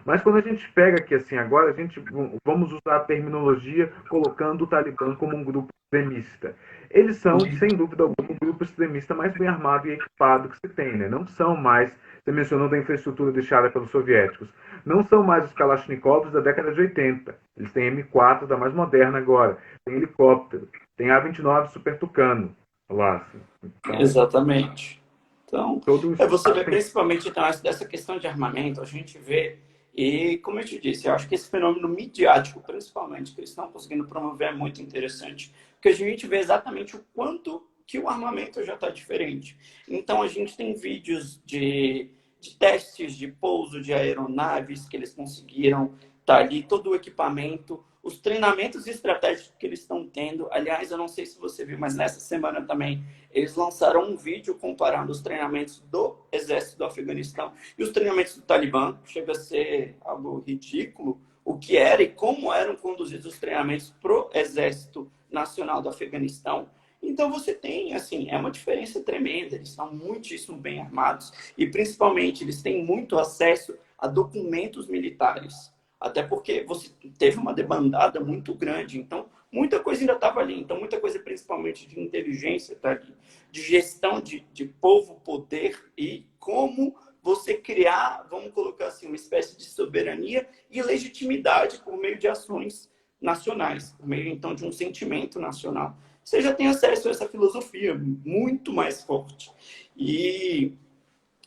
Mas quando a gente pega aqui assim agora, a gente vamos usar a terminologia colocando o Talibã como um grupo extremista. Eles são, sem dúvida alguma, o grupo extremista mais bem armado e equipado que se tem, né? Não são mais, você mencionou da infraestrutura deixada pelos soviéticos, não são mais os Kalashnikovs da década de 80. Eles têm M4 da mais moderna agora, tem helicóptero. tem A-29 Super Tucano lá. Então, Exatamente. Então, todo o você espaço vê tem. principalmente então, dessa questão de armamento, a gente vê, e como eu te disse, eu acho que esse fenômeno midiático, principalmente, que eles estão conseguindo promover é muito interessante, porque a gente vê exatamente o quanto que o armamento já está diferente. Então, a gente tem vídeos de testes de pouso de aeronaves que eles conseguiram estar ali, todo o equipamento, os treinamentos estratégicos que eles estão tendo. Aliás, eu não sei se você viu, mas nessa semana também eles lançaram um vídeo comparando os treinamentos do exército do Afeganistão e os treinamentos do Talibã. Chega a ser algo ridículo o que era e como eram conduzidos os treinamentos pro exército nacional do Afeganistão. Então você tem, assim, é uma diferença tremenda. Eles estão muitíssimo bem armados e, principalmente, eles têm muito acesso a documentos militares. Até porque você teve uma debandada muito grande. Então, muita coisa ainda estava ali. Então, muita coisa, principalmente de inteligência, tá ali, de gestão de povo, poder e como você criar, vamos colocar assim, uma espécie de soberania e legitimidade por meio de ações nacionais, por meio, então, de um sentimento nacional. Você já tem acesso a essa filosofia muito mais forte. E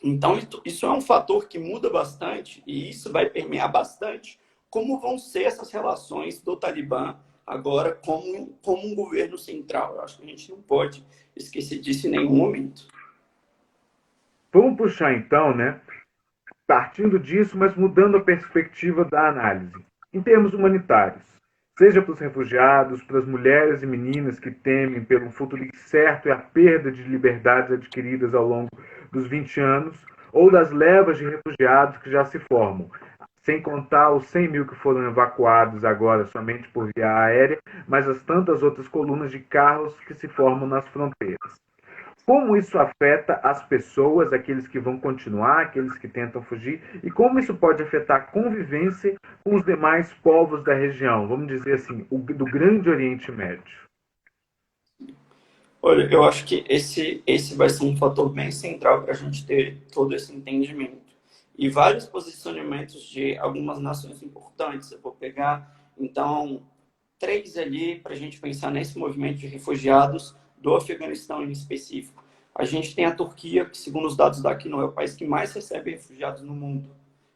então isso é um fator que muda bastante e isso vai permear bastante como vão ser essas relações do Talibã agora como um governo central. Eu acho que a gente não pode esquecer disso em nenhum momento. Vamos puxar então, né? Partindo disso, mas mudando a perspectiva da análise. Em termos humanitários, seja para os refugiados, para as mulheres e meninas que temem pelo futuro incerto e a perda de liberdades adquiridas ao longo dos 20 anos, ou das levas de refugiados que já se formam, sem contar os 100 mil que foram evacuados agora somente por via aérea, mas as tantas outras colunas de carros que se formam nas fronteiras. Como isso afeta as pessoas, aqueles que vão continuar, aqueles que tentam fugir, e como isso pode afetar a convivência com os demais povos da região, vamos dizer assim, do Grande Oriente Médio. Olha, eu acho que esse vai ser um fator bem central para a gente ter todo esse entendimento. E vários posicionamentos de algumas nações importantes. Eu vou pegar, então, três ali para a gente pensar nesse movimento de refugiados do Afeganistão em específico. A gente tem a Turquia, que, segundo os dados da Acnur, é o país que mais recebe refugiados no mundo,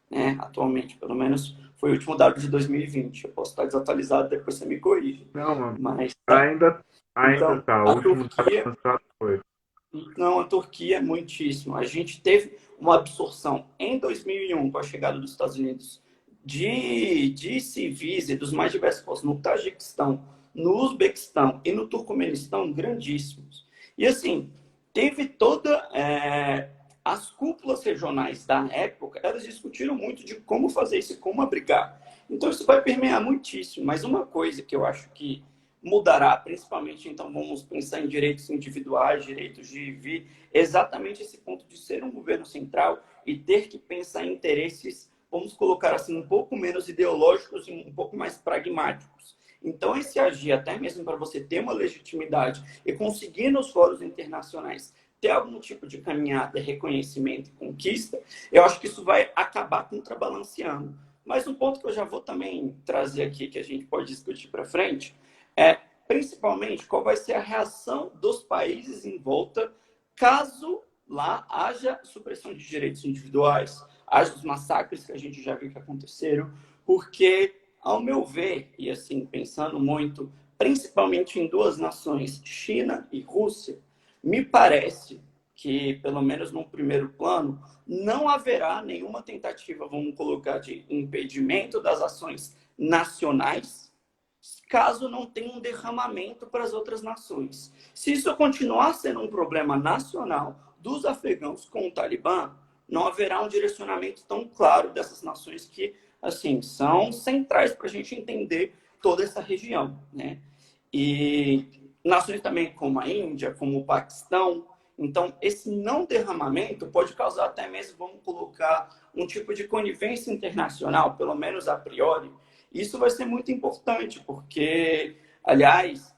né, atualmente. Pelo menos foi o último dado de 2020. Eu posso estar desatualizado, depois você me corrige. Não, mano, Mas, ainda então, está. O a último dado Turquia lançado foi. não, a Turquia é muitíssimo. A gente teve uma absorção em 2001, com a chegada dos Estados Unidos, de civis e dos mais diversos povos no Tajiquistão, no Uzbequistão e no Turcomenistão grandíssimos. E assim, teve as cúpulas regionais da época, elas discutiram muito de como fazer isso e como abrigar. Então isso vai permear muitíssimo. Mas uma coisa que eu acho que mudará, principalmente, então vamos pensar em direitos individuais, direitos de vir, exatamente esse ponto de ser um governo central e ter que pensar em interesses, vamos colocar assim, um pouco menos ideológicos e um pouco mais pragmáticos. Então, esse agir, até mesmo para você ter uma legitimidade e conseguir nos fóruns internacionais ter algum tipo de caminhada, reconhecimento e conquista, eu acho que isso vai acabar contrabalanceando. Mas um ponto que eu já vou também trazer aqui, que a gente pode discutir para frente, é principalmente qual vai ser a reação dos países em volta caso lá haja supressão de direitos individuais, haja os massacres que a gente já viu que aconteceram, porque, ao meu ver, e assim, pensando muito, principalmente em duas nações, China e Rússia, me parece que, pelo menos no primeiro plano, não haverá nenhuma tentativa, vamos colocar, de impedimento das ações nacionais, caso não tenha um derramamento para as outras nações. Se isso continuar sendo um problema nacional dos afegãos com o Talibã, não haverá um direcionamento tão claro dessas nações que, assim, são centrais para a gente entender toda essa região, né? E nações também como a Índia, como o Paquistão. Então, esse não derramamento pode causar até mesmo, vamos colocar, um tipo de conivência internacional, pelo menos a priori. Isso vai ser muito importante, porque, aliás,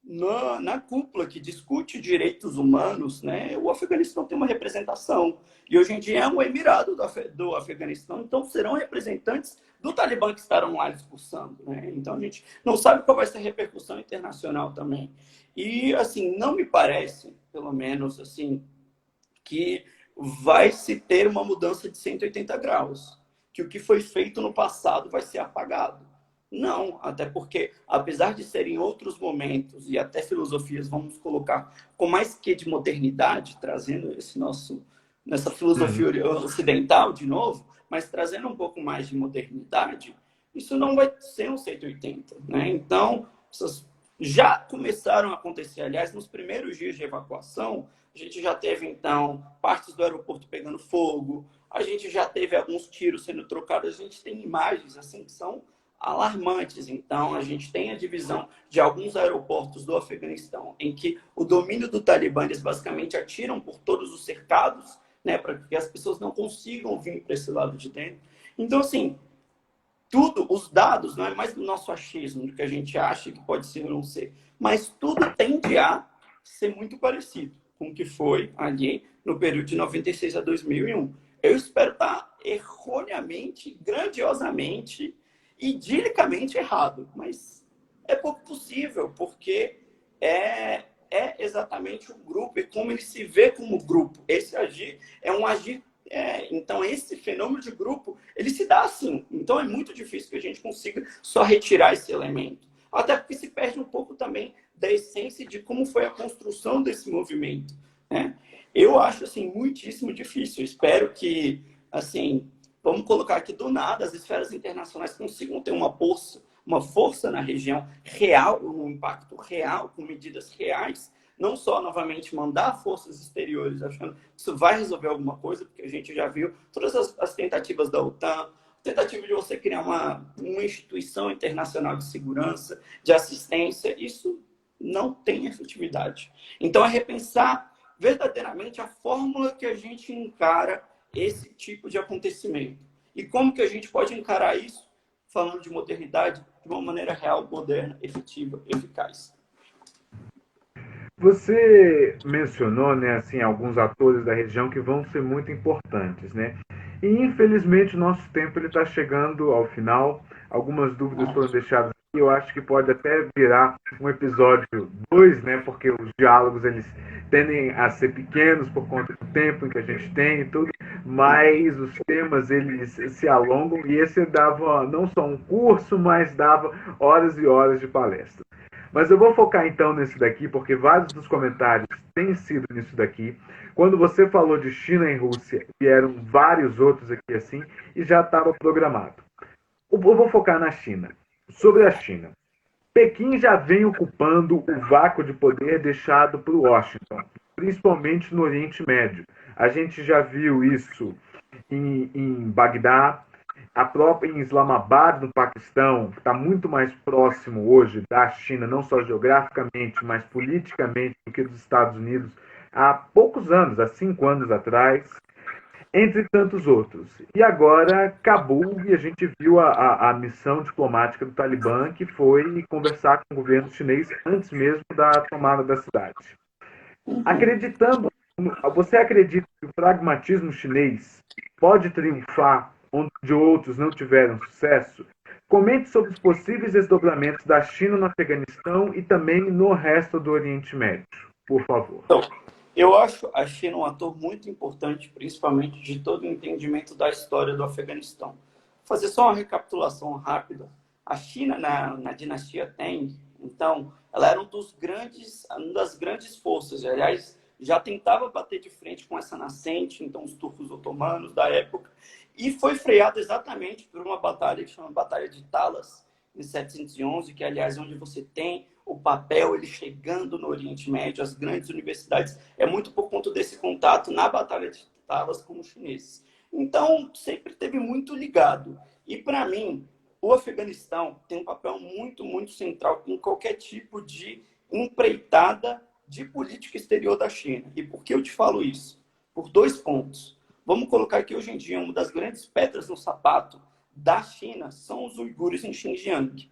na cúpula que discute direitos humanos, né, o Afeganistão tem uma representação. E hoje em dia é um emirado do Afeganistão, então serão representantes do Talibã que estarão lá discursando. Né? Então a gente não sabe qual vai ser a repercussão internacional também. E, assim, não me parece, pelo menos, assim, que vai se ter uma mudança de 180 graus. Que o que foi feito no passado vai ser apagado. Não, até porque, apesar de serem outros momentos e até filosofias, vamos colocar, com mais que de modernidade, trazendo nessa filosofia ocidental de novo, mas trazendo um pouco mais de modernidade, isso não vai ser um 180, né? Então, essas já começaram a acontecer, aliás, nos primeiros dias de evacuação, a gente já teve, então, partes do aeroporto pegando fogo, a gente já teve alguns tiros sendo trocados, a gente tem imagens assim que são alarmantes. Então, a gente tem a divisão de alguns aeroportos do Afeganistão, em que o domínio do Talibã, eles basicamente atiram por todos os cercados, né, para que as pessoas não consigam vir para esse lado de dentro. Então, assim, tudo, os dados, não é mais do nosso achismo, do que a gente acha que pode ser ou não ser, mas tudo tende a ser muito parecido com o que foi ali no período de 96 a 2001. Eu espero estar erroneamente, grandiosamente, idillicamente errado, mas é pouco possível, porque é exatamente o grupo, e como ele se vê como grupo. Esse agir é um agir. Então, esse fenômeno de grupo, ele se dá assim. Então, é muito difícil que a gente consiga só retirar esse elemento. Até porque se perde um pouco também da essência de como foi a construção desse movimento. Né? Eu acho, assim, muitíssimo difícil. Eu espero que, assim, vamos colocar aqui do nada, as esferas internacionais consigam ter uma força na região real, um impacto real, com medidas reais, não só, novamente, mandar forças exteriores achando que isso vai resolver alguma coisa, porque a gente já viu todas as tentativas da OTAN, tentativa de você criar uma instituição internacional de segurança, de assistência, isso não tem efetividade. Então, é repensar verdadeiramente a fórmula que a gente encara esse tipo de acontecimento. E como que a gente pode encarar isso, falando de modernidade, de uma maneira real, moderna, efetiva, eficaz. Você mencionou, né, assim, alguns atores da região que vão ser muito importantes, né? E infelizmente o nosso tempo ele está chegando ao final. Algumas dúvidas foram deixadas aqui. Eu acho que pode até virar um episódio 2, né? Porque os diálogos eles tendem a ser pequenos por conta do tempo que a gente tem e tudo, mas os temas eles se alongam e esse dava não só um curso, mas dava horas e horas de palestra. Mas eu vou focar então nesse daqui, porque vários dos comentários têm sido nisso daqui. Quando você falou de China e Rússia, vieram vários outros aqui assim, e já estava programado. Eu vou focar na China. Sobre a China. Pequim já vem ocupando o vácuo de poder deixado por Washington, principalmente no Oriente Médio. A gente já viu isso em Bagdá, a própria em Islamabad, no Paquistão, que está muito mais próximo hoje da China, não só geograficamente, mas politicamente, do que dos Estados Unidos, há poucos anos, há 5 anos atrás, entre tantos outros. E agora, Cabul, e a gente viu a missão diplomática do Talibã, que foi conversar com o governo chinês antes mesmo da tomada da cidade. Acreditando, você acredita que o pragmatismo chinês pode triunfar onde outros não tiveram sucesso? Comente sobre os possíveis desdobramentos da China no Afeganistão e também no resto do Oriente Médio, por favor. Então, eu acho a China um ator muito importante, principalmente de todo o entendimento da história do Afeganistão. Vou fazer só uma recapitulação rápida. A China, na dinastia Tang, então, ela era uma das grandes forças. Aliás, já tentava bater de frente com essa nascente, então, os turcos otomanos da época, e foi freada exatamente por uma batalha que chama Batalha de Talas, em 711, que, aliás, é onde você tem o papel ele chegando no Oriente Médio, as grandes universidades, é muito por conta desse contato na Batalha de Talas com os chineses. Então, sempre teve muito ligado. E, para mim, o Afeganistão tem um papel muito, muito central em qualquer tipo de empreitada de política exterior da China. E por que eu te falo isso? Por 2 pontos. Vamos colocar aqui hoje em dia uma das grandes pedras no sapato da China são os uigures em Xinjiang.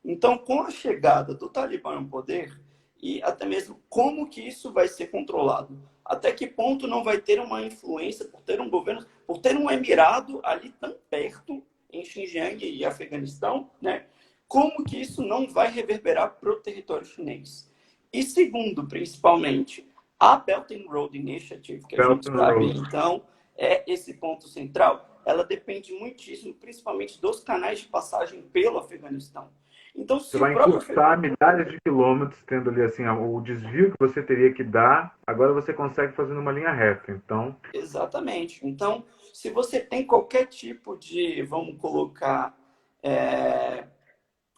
Então, com a chegada do Talibã ao poder, e até mesmo como que isso vai ser controlado. Até que ponto não vai ter uma influência por ter um governo, por ter um emirado ali tão perto, em Xinjiang e Afeganistão, né? Como que isso não vai reverberar para o território chinês? E segundo, principalmente, a Belt and Road Initiative, que a Belt gente and sabe, Road. então, é esse ponto central, ela depende muitíssimo, principalmente dos canais de passagem pelo Afeganistão. Então, Você se o vai próprio encurtar milhares de quilômetros, tendo ali assim o desvio que você teria que dar, agora você consegue fazer numa linha reta. Então, Exatamente. Então, se você tem qualquer tipo de, vamos colocar, é,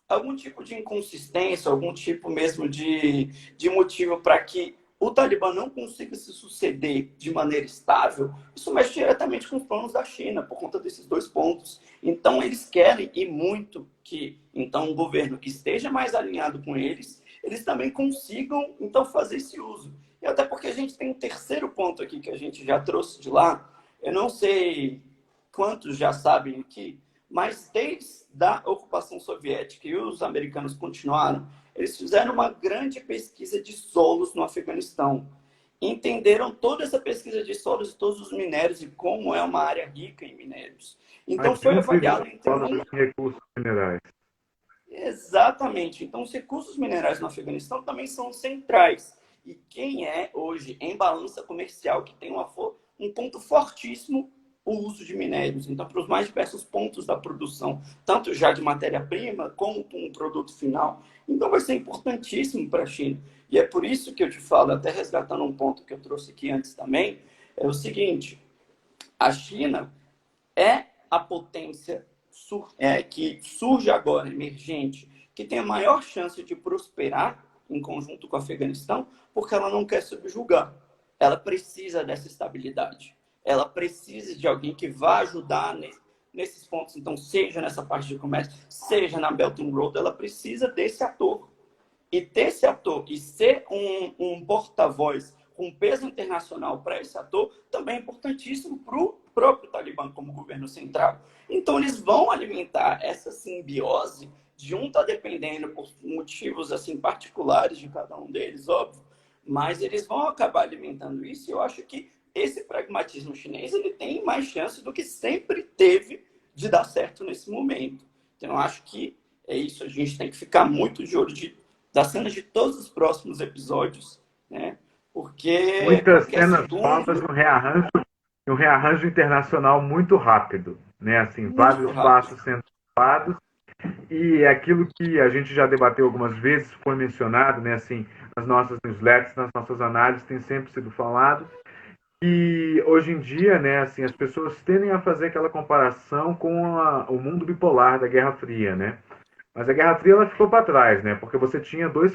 algum tipo de inconsistência, algum tipo mesmo de motivo para que o Talibã não consiga se suceder de maneira estável, isso mexe diretamente com os planos da China, por conta desses dois pontos. Então, eles querem, e muito, que então um governo que esteja mais alinhado com eles, eles também consigam então fazer esse uso. E até porque a gente tem um terceiro ponto aqui que a gente já trouxe de lá, eu não sei quantos já sabem aqui, mas desde a ocupação soviética e os americanos continuaram, eles fizeram uma grande pesquisa de solos no Afeganistão. Entenderam toda essa pesquisa de solos e todos os minérios e como é uma área rica em minérios. a Então foi avaliado entre desenvolvimento um... dos recursos minerais. Exatamente. Então os recursos minerais no Afeganistão também são centrais. E quem é hoje em balança comercial que tem um ponto fortíssimo o uso de minérios. Então, para os mais diversos pontos da produção, tanto já de matéria-prima, como com um produto final. Então, vai ser importantíssimo para a China. E é por isso que eu te falo, até resgatando um ponto que eu trouxe aqui antes também, é o seguinte, a China é a potência que surge agora, emergente, que tem a maior chance de prosperar em conjunto com o Afeganistão, porque ela não quer subjugar. Ela precisa dessa estabilidade. Ela precisa de alguém que vá ajudar nesses pontos. Então, seja nessa parte de comércio, seja na Belt and Road, ela precisa desse ator. E ter esse ator e ser um porta-voz com peso internacional para esse ator também é importantíssimo para o próprio Talibã como governo central. Então, eles vão alimentar essa simbiose de um estar dependendo por motivos assim particulares de cada um deles, óbvio, mas eles vão acabar alimentando isso e eu acho que esse pragmatismo chinês ele tem mais chance do que sempre teve de dar certo nesse momento. Então, eu acho que é isso. A gente tem que ficar muito de olho das cenas de todos os próximos episódios, né? Porque Muitas qualquer cenas falsas segundo, um rearranjo internacional muito rápido, né? Assim, muito vários rápido. passos sendo dados e é aquilo que a gente já debateu algumas vezes, foi mencionado, né? Assim, nas nossas newsletters, nas nossas análises, tem sempre sido falado. E hoje em dia, né, assim, as pessoas tendem a fazer aquela comparação com o mundo bipolar da Guerra Fria, né? Mas a Guerra Fria ela ficou para trás, né? Porque você tinha dois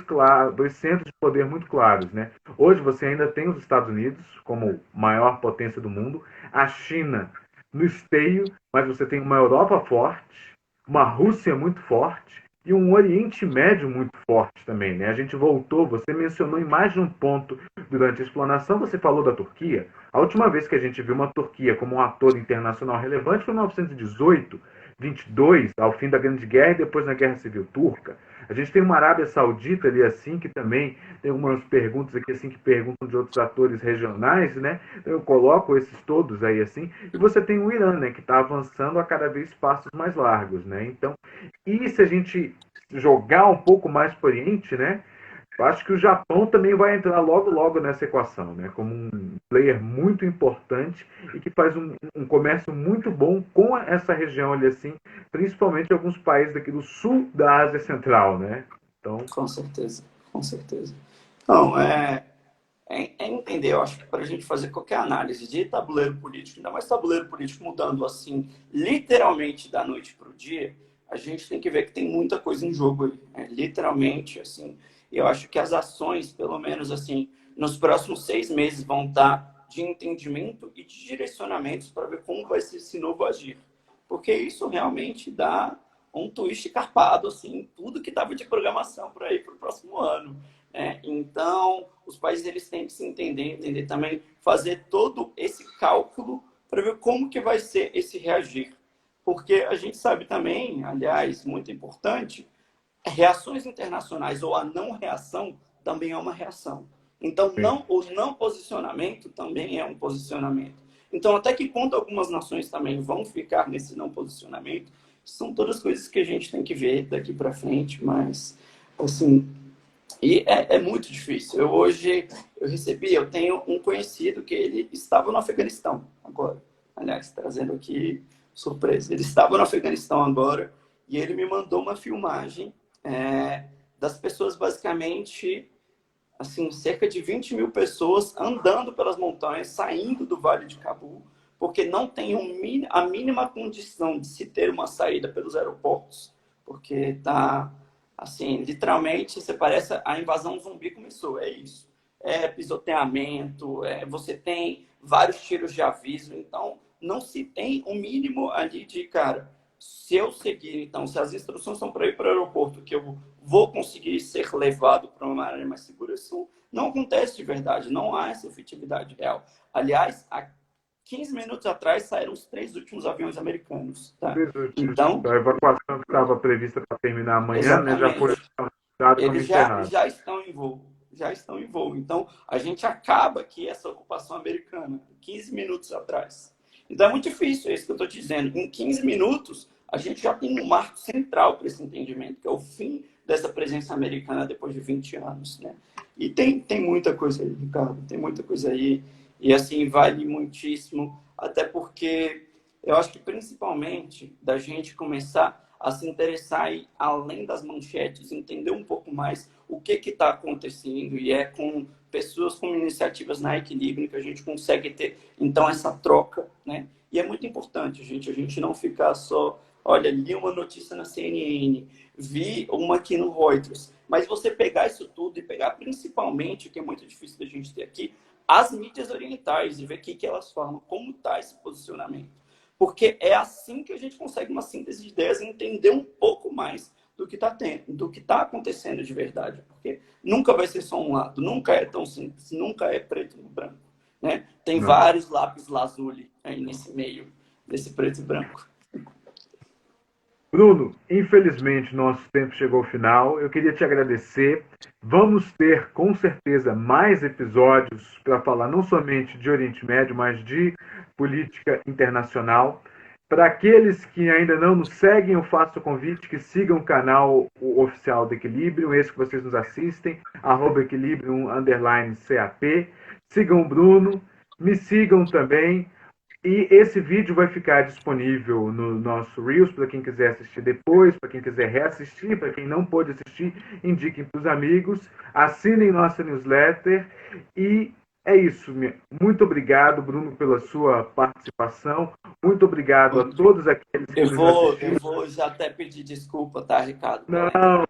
centros de poder muito claros, né? Hoje você ainda tem os Estados Unidos como maior potência do mundo, a China no esteio, mas você tem uma Europa forte, uma Rússia muito forte e um Oriente Médio muito forte também, né? A gente voltou, você mencionou em mais de um ponto durante a explanação, você falou da Turquia. A última vez que a gente viu uma Turquia como um ator internacional relevante foi em 1918, 22, ao fim da Grande Guerra e depois na Guerra Civil Turca. A gente tem uma Arábia Saudita ali assim, que também tem algumas perguntas aqui assim que perguntam de outros atores regionais, né? Eu coloco esses todos aí assim. E você tem o Irã, né, que está avançando a cada vez passos mais largos, né? Então, e se a gente jogar um pouco mais para o Oriente, né? Eu acho que o Japão também vai entrar logo, logo nessa equação, né? Como um player muito importante e que faz um comércio muito bom com essa região ali, assim, principalmente alguns países aqui do sul da Ásia Central, né? Então, Com certeza, com certeza. Então, é entender, eu acho que para a gente fazer qualquer análise de tabuleiro político, ainda mais tabuleiro político mudando assim, literalmente da noite para o dia, a gente tem que ver que tem muita coisa em jogo aí, né? Literalmente, assim. Eu acho que as ações, pelo menos assim, nos próximos 6 meses vão estar de entendimento e de direcionamentos para ver como vai ser esse novo agir. Porque isso realmente dá um twist carpado, assim, tudo que estava de programação para ir para o próximo ano. Então, os países eles têm que se entender também, fazer todo esse cálculo para ver como que vai ser esse reagir. Porque a gente sabe também, aliás, muito importante, reações internacionais ou a não reação também é uma reação. Então, o não posicionamento também é um posicionamento. Então, até que ponto algumas nações também vão ficar nesse não posicionamento? São todas coisas que a gente tem que ver daqui para frente, mas, assim, e é muito difícil. Eu tenho um conhecido que ele estava no Afeganistão agora. Aliás, trazendo aqui surpresa. Ele estava no Afeganistão agora e ele me mandou uma filmagem das pessoas basicamente, assim, cerca de 20 mil pessoas andando pelas montanhas, saindo do Vale de Cabul, porque não tem a mínima condição de se ter uma saída pelos aeroportos, porque tá, assim, literalmente, você parece a invasão zumbi começou, é isso. É pisoteamento, você tem vários tiros de aviso, então não se tem o mínimo ali de, cara, se eu seguir, então, se as instruções são para ir para o aeroporto, que eu vou conseguir ser levado para uma área mais segura, isso não acontece de verdade, não há essa efetividade real. Aliás, há 15 minutos atrás saíram os 3 últimos aviões americanos. Tá? Então, a evacuação que estava prevista para terminar amanhã, né, já foi exatamente. dado como Eles encerrado. já estão em voo. Já estão em voo. Então, a gente acaba aqui essa ocupação americana 15 minutos atrás. Então, é muito difícil, é isso que eu estou dizendo. Em 15 minutos, a gente já tem um marco central para esse entendimento, que é o fim dessa presença americana depois de 20 anos. Né? E tem muita coisa aí, Ricardo, tem muita coisa aí. E, assim, vale muitíssimo, até porque eu acho que, principalmente, da gente começar a se interessar e, além das manchetes, entender um pouco mais o que está acontecendo. E é com pessoas com iniciativas na Equilíbrio que a gente consegue ter, então, essa troca. Né? E é muito importante, gente, a gente não ficar só, olha, li uma notícia na CNN, vi uma aqui no Reuters. Mas você pegar isso tudo e pegar principalmente, o que é muito difícil da gente ter aqui, as mídias orientais e ver o que elas falam, como está esse posicionamento. Porque é assim que a gente consegue uma síntese de ideias e entender um pouco mais do que está tendo, do que está acontecendo de verdade. Porque nunca vai ser só um lado, nunca é tão simples, nunca é preto no branco. Né? Tem vários lápis lazuli aí nesse meio desse preto e branco. Bruno, infelizmente nosso tempo chegou ao final. Eu queria te agradecer. Vamos ter, com certeza, mais episódios para falar não somente de Oriente Médio, mas de política internacional. Para aqueles que ainda não nos seguem, eu faço o convite que sigam o canal oficial do Equilibrium, esse que vocês nos assistem, @Equilibrium_CAP. Sigam o Bruno, me sigam também. E esse vídeo vai ficar disponível no nosso Reels para quem quiser assistir depois, para quem quiser reassistir, para quem não pôde assistir, indiquem para os amigos, assinem nossa newsletter e é isso. Muito obrigado, Bruno, pela sua participação. Muito obrigado a todos aqueles que nos assistiram. Eu vou já até pedir desculpa, tá, Ricardo? Não,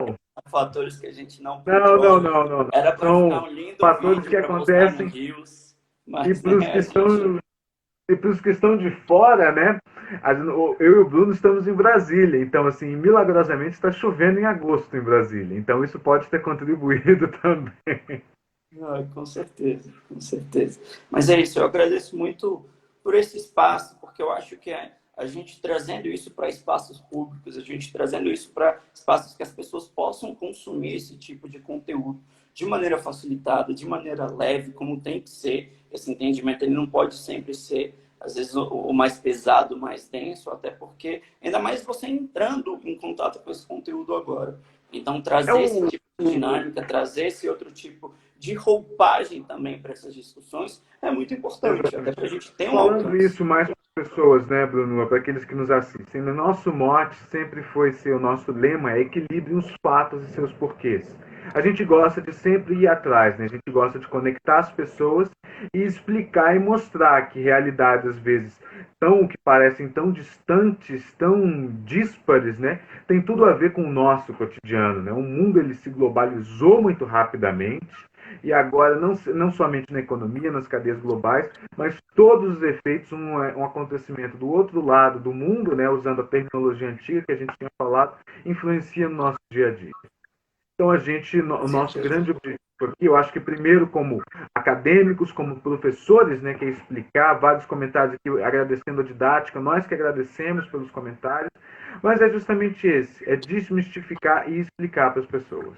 Fatores que a gente não não, controla. não, não. Era para ficar São um lindo fatores vídeo que para postar no acontecem Reels, e mas para os né, que a gente... estão E para os que estão de fora, né? Eu e o Bruno estamos em Brasília, então, assim, milagrosamente está chovendo em agosto em Brasília. Então, isso pode ter contribuído também. Ai, com certeza, com certeza. Mas é isso, eu agradeço muito por esse espaço, porque eu acho que a gente trazendo isso para espaços públicos, a gente trazendo isso para espaços que as pessoas possam consumir esse tipo de conteúdo de maneira facilitada, de maneira leve, como tem que ser. Esse entendimento ele não pode sempre ser, às vezes, o mais pesado, o mais denso, até porque, ainda mais você entrando em contato com esse conteúdo agora. Então, trazer esse tipo de dinâmica, trazer esse outro tipo de roupagem também para essas discussões é muito importante, até para a gente ter um Falando alcance. isso mais para as pessoas, né, Bruno, para aqueles que nos assistem, o nosso mote sempre foi ser, o nosso lema é equilibre os fatos e seus porquês. A gente gosta de sempre ir atrás, né? A gente gosta de conectar as pessoas e explicar e mostrar que realidades, às vezes, que parecem tão distantes, tão díspares, né? Tem tudo a ver com o nosso cotidiano, né? O mundo ele se globalizou muito rapidamente e agora não somente na economia, nas cadeias globais, mas todos os efeitos, um acontecimento do outro lado do mundo, né, usando a terminologia antiga que a gente tinha falado, influencia no nosso dia a dia. Então, o nosso grande objetivo aqui, eu acho que primeiro como acadêmicos, como professores, né, que é explicar, vários comentários aqui agradecendo a didática, nós que agradecemos pelos comentários, mas é justamente esse, é desmistificar e explicar para as pessoas.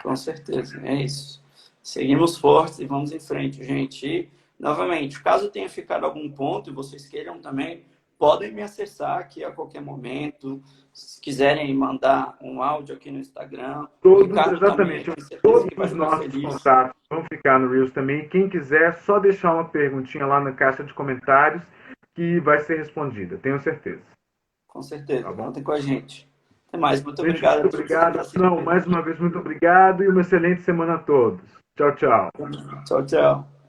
Com certeza, é isso. Seguimos fortes e vamos em frente, gente. E, novamente, caso tenha ficado algum ponto e vocês queiram também, podem me acessar aqui a qualquer momento. Se quiserem mandar um áudio aqui no Instagram. O Todos, Ricardo também, exatamente, tenho certeza todos que vai os ficar nossos feliz. contatos vão ficar no Reels também. Quem quiser, só deixar uma perguntinha lá na caixa de comentários que vai ser respondida, tenho certeza. Com Tá certeza, bom? contem com a gente. Até mais, muito Gente, obrigado muito a todos que obrigado. nos Não, assistiram. mais uma vez, muito obrigado e uma excelente semana a todos. Tchau, tchau. Tchau, tchau.